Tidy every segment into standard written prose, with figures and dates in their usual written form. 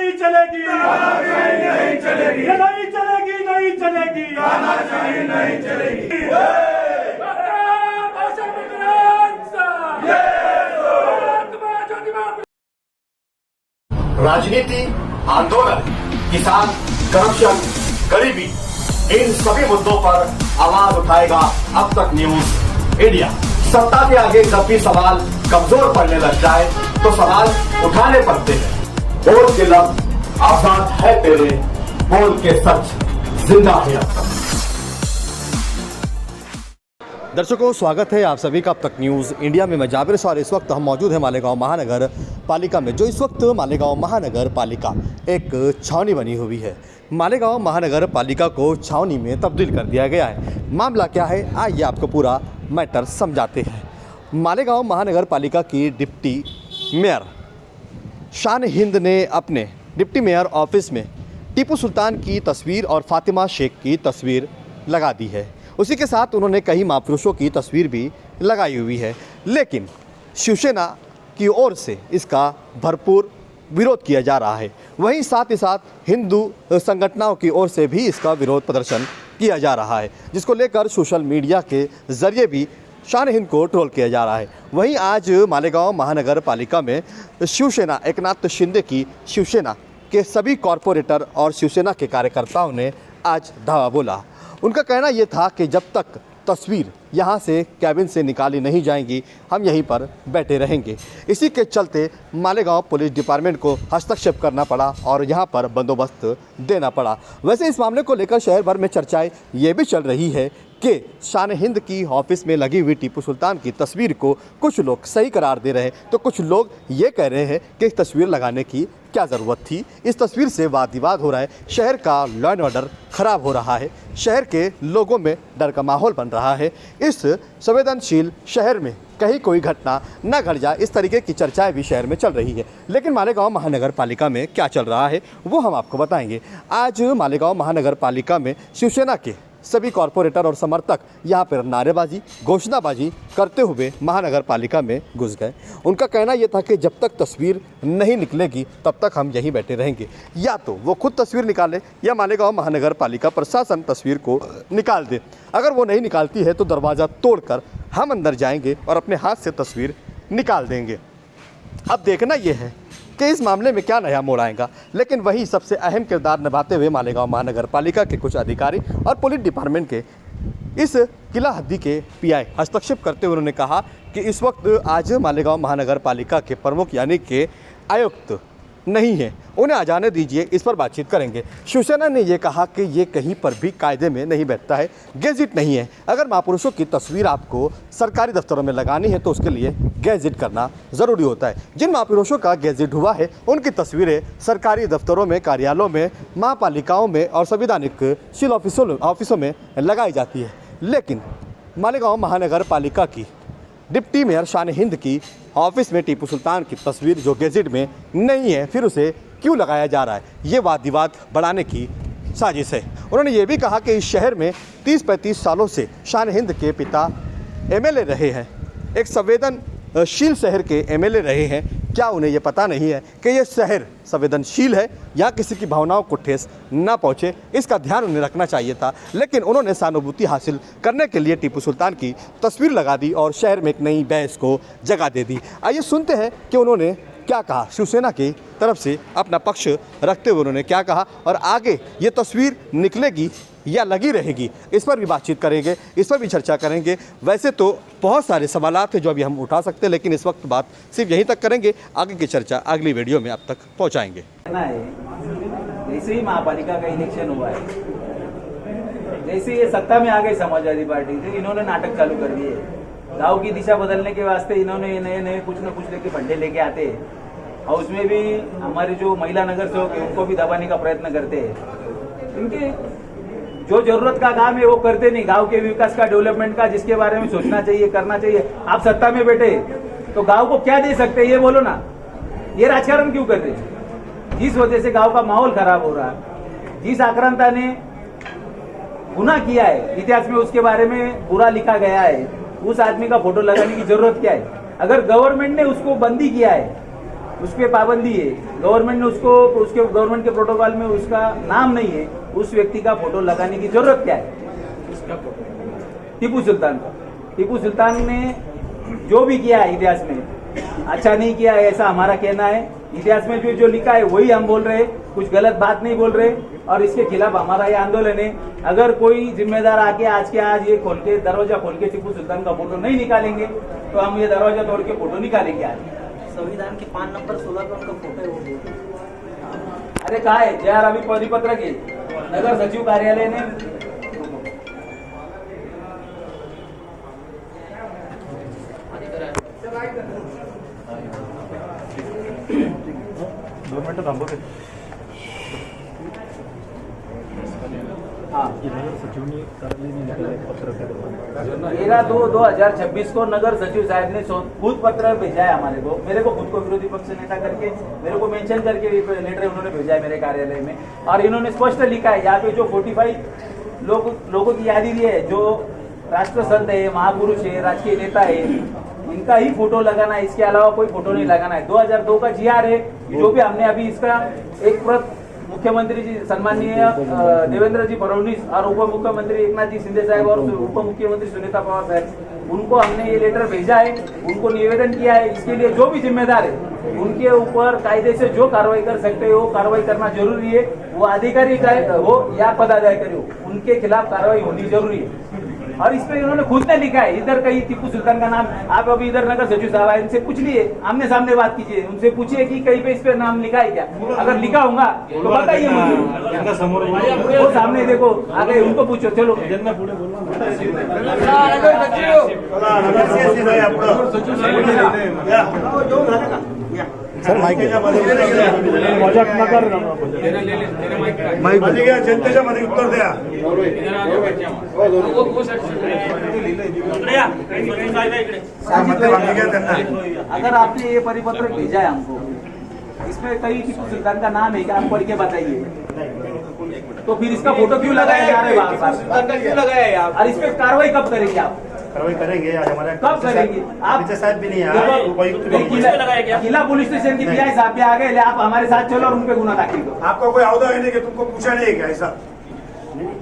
नहीं चलेगी, नहीं चलेगी, ये नहीं चलेगी, नहीं चलेगी, तानाशाही नहीं चलेगी। राजनीति, आंदोलन, किसान, करप्शन, गरीबी, इन सभी मुद्दों पर आवाज उठाएगा अब तक न्यूज इंडिया। सत्ता के आगे जब भी सवाल कमजोर पड़ने लग जाए तो सवाल उठाने पड़ते हैं। बोल के लफ्ज आजाद है तेरे, बोल के सच जिंदा है अब तक। दर्शकों, स्वागत है आप सभी का अब तक न्यूज़ इंडिया में। मैं जाबिर और इस वक्त हम मौजूद हैं मालेगांव महानगर पालिका में, जो इस वक्त मालेगांव महानगर पालिका एक छावनी बनी हुई है। मालेगांव महानगर पालिका को छावनी में तब्दील कर दिया गया है। मामला क्या है, आइए आपको पूरा मैटर समझाते हैं। मालेगांव महानगर पालिका की डिप्टी मेयर शान हिंद ने अपने डिप्टी मेयर ऑफिस में टीपू सुल्तान की तस्वीर और फातिमा शेख की तस्वीर लगा दी है। उसी के साथ उन्होंने कई महापुरुषों की तस्वीर भी लगाई हुई है, लेकिन शिवसेना की ओर से इसका भरपूर विरोध किया जा रहा है। वहीं साथ ही साथ हिंदू संगठनों की ओर से भी इसका विरोध प्रदर्शन किया जा रहा है, जिसको लेकर सोशल मीडिया के ज़रिए भी शान हिंद को ट्रोल किया जा रहा है। वहीं आज मालेगांव महानगर पालिका में शिवसेना, एकनाथ शिंदे की शिवसेना के सभी कॉरपोरेटर और शिवसेना के कार्यकर्ताओं ने आज धावा बोला। उनका कहना ये था कि जब तक तस्वीर यहाँ से कैबिन से निकाली नहीं जाएंगी, हम यहीं पर बैठे रहेंगे। इसी के चलते मालेगांव पुलिस डिपार्टमेंट को हस्तक्षेप करना पड़ा और यहाँ पर बंदोबस्त देना पड़ा। वैसे इस मामले को लेकर शहर भर में चर्चाएं ये भी चल रही है कि शान हिंद की ऑफिस में लगी हुई टीपू सुल्तान की तस्वीर को कुछ लोग सही करार दे रहे हैं, तो कुछ लोग ये कह रहे हैं कि तस्वीर लगाने की क्या ज़रूरत थी। इस तस्वीर से वाद विवाद हो रहा है, शहर का लॉ एंड ऑर्डर ख़राब हो रहा है, शहर के लोगों में डर का माहौल बन रहा है। इस संवेदनशील शहर में कहीं कोई घटना न घट जाए, इस तरीके की चर्चाएं भी शहर में चल रही है। लेकिन मालेगांव महानगर पालिका में क्या चल रहा है वो हम आपको बताएंगे। आज मालेगांव महानगर पालिका में शिवसेना के सभी कॉरपोरेटर और समर्थक यहाँ पर नारेबाजी, घोषणाबाजी करते हुए महानगर पालिका में घुस गए। उनका कहना यह था कि जब तक तस्वीर नहीं निकलेगी तब तक हम यहीं बैठे रहेंगे। या तो वो खुद तस्वीर निकाले या मालेगांव महानगर पालिका प्रशासन तस्वीर को निकाल दे। अगर वो नहीं निकालती है तो दरवाज़ा तोड़कर हम अंदर जाएंगे और अपने हाथ से तस्वीर निकाल देंगे। अब देखना यह है कि इस मामले में क्या नया मोड़ आएगा। लेकिन वही सबसे अहम किरदार निभाते हुए मालेगांव महानगर पालिका के कुछ अधिकारी और पुलिस डिपार्टमेंट के इस किला हद्दी के पीआई हस्तक्षेप करते हुए उन्होंने कहा कि इस वक्त आज मालेगांव महानगर पालिका के प्रमुख यानी कि आयुक्त नहीं है, उन्हें आ जाने दीजिए, इस पर बातचीत करेंगे। शिवसेना ने यह कहा कि ये कहीं पर भी कायदे में नहीं बैठता है, गैजेट नहीं है। अगर महापुरुषों की तस्वीर आपको सरकारी दफ्तरों में लगानी है तो उसके लिए गैजेट करना ज़रूरी होता है। जिन महापुरुषों का गैजेट हुआ है उनकी तस्वीरें सरकारी दफ्तरों में, कार्यालयों में, महापालिकाओं में और संवैधानिक शील ऑफिसों में लगाई जाती है। लेकिन मालेगांव महानगर पालिका की डिप्टी मेयर शान हिंद की ऑफिस में टीपू सुल्तान की तस्वीर जो गैजेट में नहीं है, फिर उसे क्यों लगाया जा रहा है, ये वाद विवाद बढ़ाने की साजिश है। उन्होंने ये भी कहा कि इस शहर में 30-35 सालों से शान हिंद के पिता एमएलए रहे हैं, एक संवेदनशील शहर के एमएलए रहे हैं। क्या उन्हें ये पता नहीं है कि ये शहर संवेदनशील है या किसी की भावनाओं को ठेस ना पहुँचे, इसका ध्यान उन्हें रखना चाहिए था। लेकिन उन्होंने सहानुभूति हासिल करने के लिए टीपू सुल्तान की तस्वीर लगा दी और शहर में एक नई बहस को जगह दे दी। आइए सुनते हैं कि उन्होंने क्या कहा। शिवसेना की तरफ से अपना पक्ष रखते हुए उन्होंने क्या कहा और आगे ये तस्वीर निकलेगी या लगी रहेगी, इस पर भी बातचीत करेंगे, इस पर भी चर्चा करेंगे। वैसे तो बहुत सारे सवालात हैं जो अभी हम उठा सकते हैं, लेकिन इस वक्त बात सिर्फ यहीं तक करेंगे। आगे की चर्चा अगली वीडियो में आप तक पहुंचाएंगे। जैसे ही महापालिका का इलेक्शन हुआ है, जैसे ये सत्ता में आ गई समाजवादी पार्टी, तो इन्होंने नाटक चालू कर दिए। गाँव की दिशा बदलने के वास्ते इन्होंने नए नए कुछ न कुछ लेके फंडे लेके आते हैं और उसमें भी हमारे जो महिला नगर सेवक है उनको भी दबाने का प्रयत्न करते हैं। इनके जो जरूरत का काम है वो करते नहीं, गांव के विकास का, डेवलपमेंट का, जिसके बारे में सोचना चाहिए, करना चाहिए। आप सत्ता में बैठे तो गांव को क्या दे सकते हैं ये बोलो ना। ये राजकारण क्यों करते हैं? जिस वजह से गांव का माहौल खराब हो रहा है, जिस आक्रांता ने गुनाह किया है इतिहास में उसके बारे में बुरा लिखा गया है, उस आदमी का फोटो लगाने की जरूरत क्या है? अगर गवर्नमेंट ने उसको बंदी किया है उस पर पाबंदी है, गवर्नमेंट ने उसको उसके गवर्नमेंट के प्रोटोकॉल में उसका नाम नहीं है, उस व्यक्ति का फोटो लगाने की जरूरत क्या है? टीपू सुल्तान का। टीपू सुल्तान ने जो भी किया है इतिहास में अच्छा नहीं किया है ऐसा हमारा कहना है। इतिहास में जो लिखा है वही हम बोल रहे हैं, कुछ गलत बात नहीं बोल रहे, और इसके खिलाफ हमारा ये आंदोलन है। अगर कोई जिम्मेदार आके आज के आज ये दरवाजा खोल के टीपू सुल्तान का फोटो नहीं निकालेंगे तो हम ये दरवाजा तोड़ के फोटो निकालेंगे आज। संविधान के 5 नंबर 16 पे उनका फोटो है वो। अरे कहा है JR अभी परिपत्र के नगर सचिव कार्यालय ने तेरह 2/2026 को नगर सचिव साहब ने खुद पत्र भेजा है हमारे को, मेरे को खुद को विरोधी पक्ष नेता करके मेरे को मेंशन करके लेटर उन्होंने भेजा है मेरे कार्यालय में, और इन्होंने स्पष्ट लिखा है यहाँ पे जो 45 लोगों की यादी दी है, जो राष्ट्र संत है, महापुरुष है, राजकीय नेता है, इनका ही फोटो लगाना है, इसके अलावा कोई फोटो नहीं लगाना है। 2002 का GR है, जो भी हमने अभी इसका एक प्रत मुख्यमंत्री जी सम्माननीय देवेंद्र जी फडणवीस और उप मुख्यमंत्री एकनाथ जी शिंदे साहब और उप मुख्यमंत्री सुनीता पवार साहब, उनको हमने ये लेटर भेजा है, उनको निवेदन किया है। इसके लिए जो भी जिम्मेदार है उनके ऊपर कायदे से जो कार्रवाई कर सकते हो कार्रवाई करना जरूरी है। वो अधिकारी हो या पदाधिकारी हो, उनके खिलाफ कार्रवाई होनी जरूरी है। और इस पे उन्होंने खुद ने लिखा है, इधर कहीं टीपू सुल्तान का नाम, आप अभी इधर नगर सचिव साहब आए, इनसे पूछ लिए, आमने सामने बात कीजिए, उनसे पूछिए कि कहीं पे इस पे नाम लिखा है क्या, अगर लिखा होगा तो बताइए मुझे। वो सामने देखो आ गए, उनको पूछो, चलो। सर माईक जनतेच्या मध्ये उत्तर द्या. अगर आपने ये परिपत्र भेजा है हमको, इसमें कहीं टीपू सुल्तान का नाम है क्या, आप पढ़ के बताइए। तो फिर इसका फोटो क्यों लगाया जा रहा है, क्यों लगाया है, और इस पे कार्रवाई कब करेंगे आप? कार्रवाई करेंगे आज हमारे कब करेंगे आप? पीछे साहब भी नहीं है, उपायुक्त भी नहीं है। किला पुलिस स्टेशन की PI साहब भी आ गए, आप हमारे साथ चलो और उन पे गुना दाखिल करो। आपका कोई अहदा है नहीं कि तुमको पूछा नहीं है क्या ऐसा?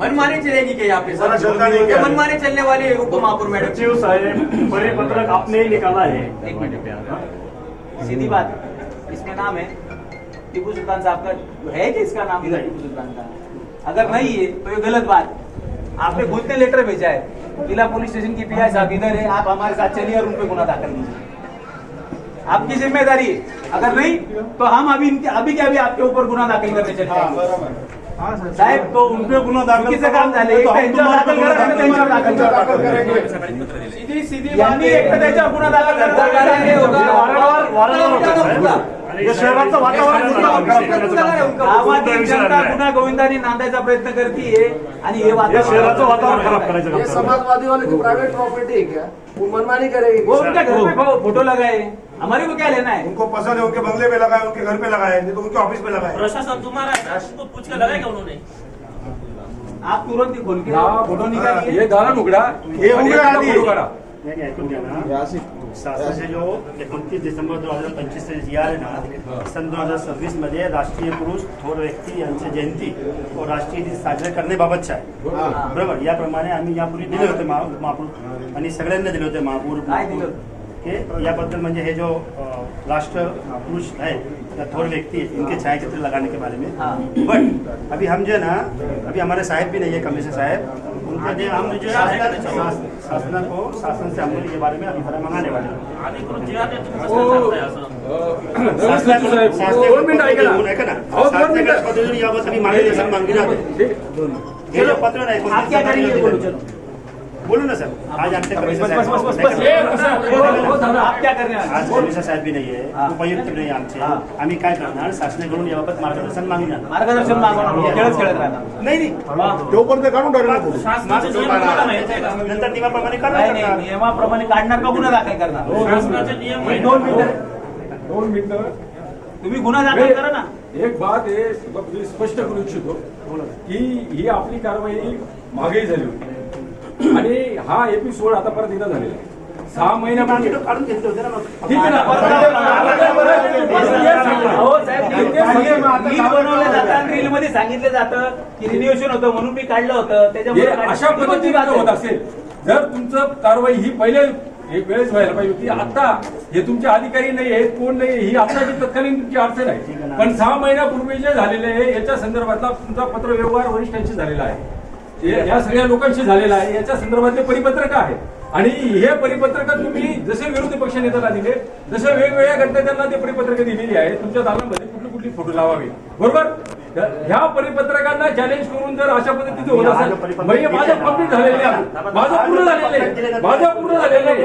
मनमानी चलेगी क्या यहाँ पे? सारा चलता नहीं क्या? मनमानी चलने वाले उप महापौर मैडम। सचिव साहब परिपत्रक आपने ही निकाला है। एक मिनट, सीधी बात, इसमें नाम है टीपू सुल्तान साहब का, है कि इसका नाम इधर टीपू सुल्तान का? अगर नहीं है तो ये गलत बात है। आपने खुद ने लेटर भेजा है, किला पुलिस स्टेशन की PI साहब इधर है, आप हमारे साथ चलिए और उन पे गुना दाखिल कीजिए, आपकी जिम्मेदारी है। अगर नहीं तो हम अभी के अभी आपके ऊपर गुना दाखिल करने चले जाएंगे साहब। तो उन पे गुना दाखिल से काम झाले, एक त्यांच्यावर दाखल करा, आणि त्यांच्यावर दाखल करा। सीधी यांनी एक त्याच्यावर गुन्हा दाखल शहराचं वातावरण गावातील जनता पुन्हा गोविंदानी नांदायचा प्रयत्न करतीये, आणि हे शहराचं वातावरण खराब करायचं ये समाजवादी वाले की प्राइवेट प्रॉपर्टी है क्या? वो मनमानी करेगी? वो उनके घर पे फोटो लगाए, हमारे को क्या लेना है? उनको पसंद है, उनके बंगले पे लगाए, उनके घर पे लगाए, नहीं तो उनके ऑफिस पे लगाए। प्रशासन तुम्हारा है, उनको पूछ कर लगाएगा उन्होंने। आप तुरंत ही खोल के फोटो निकालिए। हे दालन उघडा, हे उघडा आधी. फोटो काढा. नाही ऐकून घ्या ना, शासनाचे जो 29 डिसेंबर 2025 चे GR आहे ना, सन 2026 मध्ये राष्ट्रीय पुरुष थोर व्यक्ती यांची जयंती व राष्ट्रीय दिन साजरे करण्याबाबतचे आहे, बरोबर. याप्रमाणे आम्ही यापूर्वी दिले होते महापूर, आणि सगळ्यांना दिले होते महापूर काय दिलं? के याबद्दल म्हणजे हे जो राष्ट्र पुरुष है या थोर व्यक्ति है, इनके छायाचित्र लगाने के बारे में। बट अभी हम जो है ना, अभी हमारे साहब भी नहीं है, कमिश्नर साहब, उनका जो हम जो शासन को शासन से हम लोग के बारे में अभिप्राय मंगाने वाले हैं। याबाबत आम्ही मार्गदर्शन मागणार. हे जो पत्र नाही, आप क्या करेंगे बोलो, चलो बोलू ना सर. आज आमचे आप क्या कर रहे हैं? आज कमिशनर साहेब भी नाही आहे, उपायुक्त नाही आमचे. आम्ही काय करणार, शासनाकडून याबाबत मार्गदर्शन मागणार. मार्गदर्शन मागवणार, खेळत खेळत राहणार नाही तोपर्यंत काढून टाकणार. नंतर नियमाप्रमाणे नाही नाही, करणार. नियमाप्रमाणे काढणार का गुन्हा दाखल करणार? शासनाचे नियम आहे. 2 मिनिटं, 2 मिनिटं. तुम्ही गुन्हा दाखल करा ना. एक बात हे स्पष्ट करू इच्छितो की ही आपली कारवाई मागेही झाली होती, आणि हा एपिसोड आतापर्यंत एकदा झालेला आहे. 6 महिन्यापूर्वी काढून घेतले होते ना मग. ठीक आहे ना. हो साहेब, रील बनवलं जातं आणि रील मध्ये सांगितलं जातं की रिन्युएशन होतं म्हणून मी काढलं होतं. हे त्याच्यामुळे अशा पद्धतीने होत असेल, जर तुमचं कारवाई ही पहिले एक वेळेस व्हायला पाहिजे होती. आता हे तुमचे अधिकारी नाही आहेत, कोण नाही, ही आताची तत्कालीन तुमची अडचण आहे. पण 6 महिन्यापूर्वी जे झालेले आहे याच्या संदर्भातला तुमचा पत्रव्यवहार वरिष्ठांशी झालेला आहे, या सगळ्या लोकांशी झालेला आहे. याच्या संदर्भातले परिपत्रक आहे आणि हे परिपत्रक तुम्ही जसे विरोधी पक्ष नेत्याला दिले, जसे वेगवेगळ्या गटनेत्यांना ते परिपत्रक दिलेली आहे. तुमच्या दालनामध्ये कुठली कुठली फोटो लावावे, बरोबर. ह्या परिपत्रकांना चॅलेंज करून जर अशा पद्धतीचे होत असेल, म्हणजे माझं कम्प्लीट झालेलं आहे, माझं पूर्ण झालेलं आहे, माझं पूर्ण झालेलं आहे.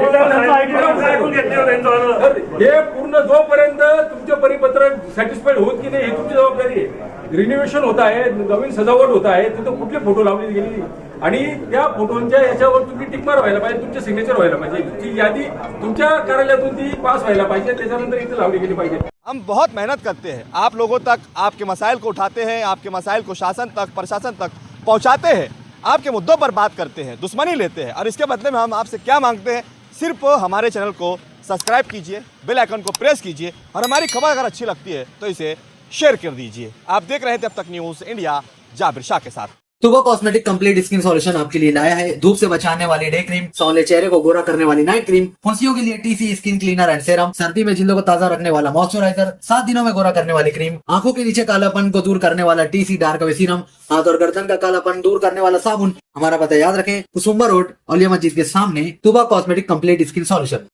तर हे पूर्ण जोपर्यंत तुमचे परिपत्रक सॅटिस्फाईड होत की नाही हे तुमची जबाबदारी आहे. रिन्युएशन होत आहे, नवीन सजावट होत आहे, तिथं कुठले फोटो लावले गेले आणि त्या फोटोंच्या याच्यावर तुम्ही टिकमार व्हायला पाहिजे, तुमचे सिग्नेचर व्हायला पाहिजे, ती यादी तुमच्या कार्यालयातून ती पास व्हायला पाहिजे, त्याच्यानंतर इथे लावली गेली पाहिजे. हम बहुत मेहनत करते हैं, आप लोगों तक आपके मसाइल को उठाते हैं, आपके मसाइल को शासन तक, प्रशासन तक पहुंचाते हैं, आपके मुद्दों पर बात करते हैं, दुश्मनी लेते हैं और इसके बदले में हम आपसे क्या मांगते हैं, सिर्फ हमारे चैनल को सब्सक्राइब कीजिए, बेल आइकन को प्रेस कीजिए और हमारी खबर अगर अच्छी लगती है तो इसे शेयर कर दीजिए। आप देख रहे थे अब तक न्यूज़ इंडिया, जाबिर शाह के साथ। तुबा कॉस्मेटिक कंप्लीट स्किन सॉल्यूशन आपके लिए लाया है धूप से बचाने वाली डे क्रीम, सौंदर्य चेहरे को गोरा करने वाली नाइट क्रीम, फुंसियों के लिए TC skin cleaner and serum, सर्दी में जिल्दों को ताजा रखने वाला मॉइस्चराइजर, 7 दिनों में गोरा करने वाली क्रीम, आंखों के नीचे कालापन को दूर करने वाला टीसी डार्क वे सीरम, हाथ और गर्दन का कालापन दूर करने वाला साबुन। हमारा पता याद रखें, कुसुम्बा रोड, औलिया मस्जिद के सामने, तुबा कॉस्मेटिक कंप्लीट स्किन सॉल्यूशन।